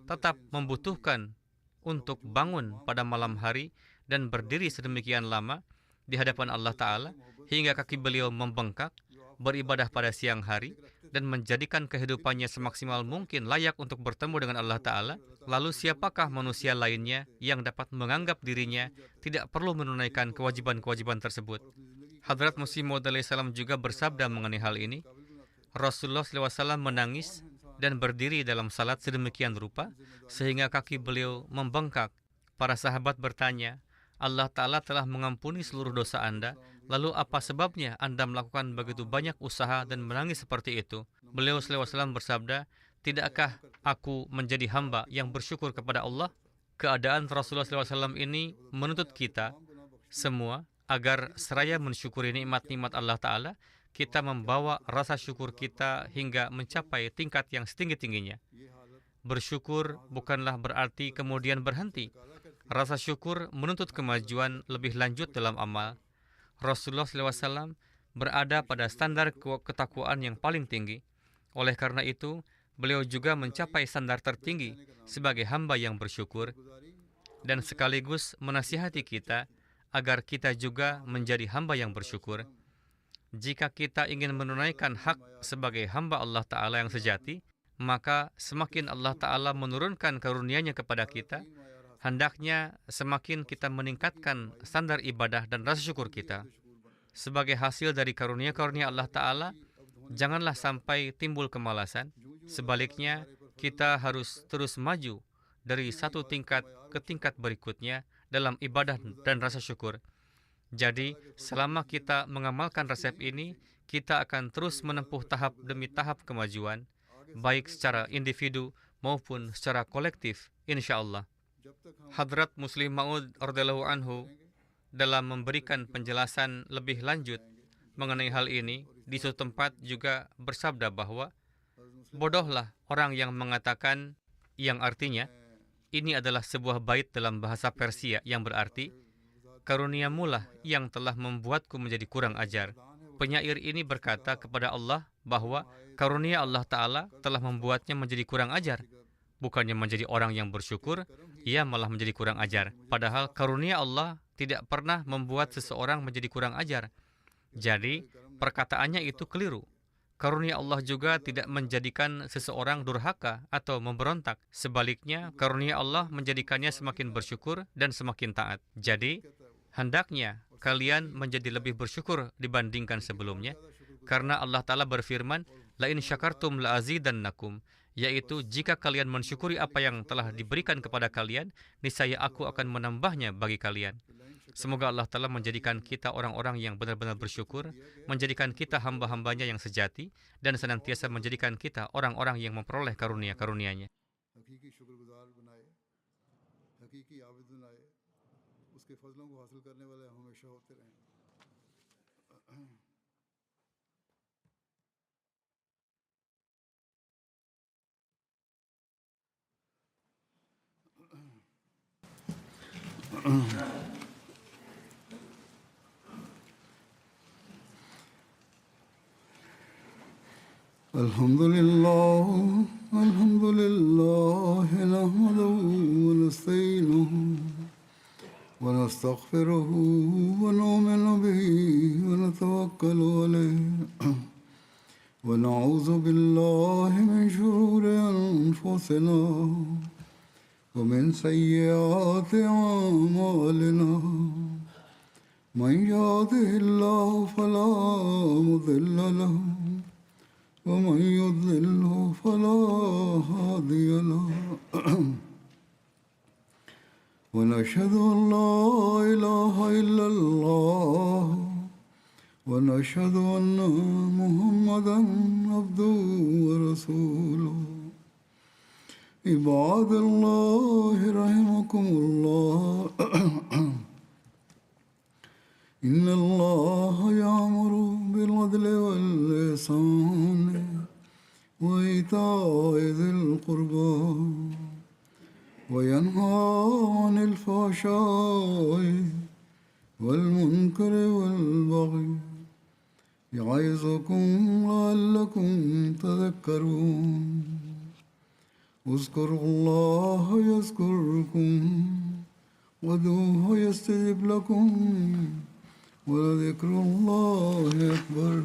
tetap membutuhkan untuk bangun pada malam hari dan berdiri sedemikian lama di hadapan Allah Ta'ala hingga kaki beliau membengkak, beribadah pada siang hari, dan menjadikan kehidupannya semaksimal mungkin layak untuk bertemu dengan Allah Ta'ala. Lalu siapakah manusia lainnya yang dapat menganggap dirinya tidak perlu menunaikan kewajiban-kewajiban tersebut? Hadrat Masih Maud alaihissalam juga bersabda mengenai hal ini. Rasulullah SAW menangis dan berdiri dalam salat sedemikian rupa sehingga kaki beliau membengkak. Para sahabat bertanya, Allah Ta'ala telah mengampuni seluruh dosa Anda, lalu apa sebabnya Anda melakukan begitu banyak usaha dan menangis seperti itu? Beliau SAW bersabda, tidakkah aku menjadi hamba yang bersyukur kepada Allah? Keadaan Rasulullah SAW ini menuntut kita semua agar seraya mensyukuri nikmat-nikmat Allah Ta'ala, kita membawa rasa syukur kita hingga mencapai tingkat yang setinggi-tingginya. Bersyukur bukanlah berarti kemudian berhenti. Rasa syukur menuntut kemajuan lebih lanjut dalam amal. Rasulullah SAW berada pada standar ketakwaan yang paling tinggi. Oleh karena itu, beliau juga mencapai standar tertinggi sebagai hamba yang bersyukur dan sekaligus menasihati kita agar kita juga menjadi hamba yang bersyukur. Jika kita ingin menunaikan hak sebagai hamba Allah Ta'ala yang sejati, maka semakin Allah Ta'ala menurunkan karunia-Nya kepada kita, hendaknya semakin kita meningkatkan standar ibadah dan rasa syukur kita. Sebagai hasil dari karunia-karunia Allah Ta'ala, janganlah sampai timbul kemalasan. Sebaliknya, kita harus terus maju dari satu tingkat ke tingkat berikutnya dalam ibadah dan rasa syukur. Jadi, selama kita mengamalkan resep ini, kita akan terus menempuh tahap demi tahap kemajuan, baik secara individu maupun secara kolektif, insya Allah. Hadrat Muslim Maud radhiyallahu anhu dalam memberikan penjelasan lebih lanjut mengenai hal ini, di suatu tempat juga bersabda bahwa bodohlah orang yang mengatakan, yang artinya, ini adalah sebuah bait dalam bahasa Persia yang berarti, karuniamu lah yang telah membuatku menjadi kurang ajar. Penyair ini berkata kepada Allah bahwa karunia Allah Ta'ala telah membuatnya menjadi kurang ajar. Bukannya menjadi orang yang bersyukur, ia malah menjadi kurang ajar. Padahal karunia Allah tidak pernah membuat seseorang menjadi kurang ajar. Jadi, perkataannya itu keliru. Karunia Allah juga tidak menjadikan seseorang durhaka atau memberontak. Sebaliknya, karunia Allah menjadikannya semakin bersyukur dan semakin taat. Jadi, hendaknya kalian menjadi lebih bersyukur dibandingkan sebelumnya, karena Allah Ta'ala berfirman, La in syakartum la azidannakum, yaitu jika kalian mensyukuri apa yang telah diberikan kepada kalian, niscaya aku akan menambahnya bagi kalian. Semoga Allah Ta'ala menjadikan kita orang-orang yang benar-benar bersyukur, menjadikan kita hamba-hambanya yang sejati, dan senantiasa menjadikan kita orang-orang yang memperoleh karunia-karunia-Nya.
الحمد لله نحمده ونستعينه ونستغفره ونؤمن به ونتوكل عليه ونعوذ بالله من شرور أنفسنا ومن سيئات أعمالنا من يهده الله فلا مضل له ومن يضلله فلا هادي له ونشهد أن لا إله إلا الله ونشهد أن محمدا عبده ورسوله عباد الله رحمكم الله إن الله يأمر بالعدل والإحسان وإيتاء ذي القربى وينهى عن الفحشاء والمنكر والبغي يعظكم لعلكم تذكرون اذكروا الله يذكركم وادعوه يستجب لكم ولذكر الله أكبر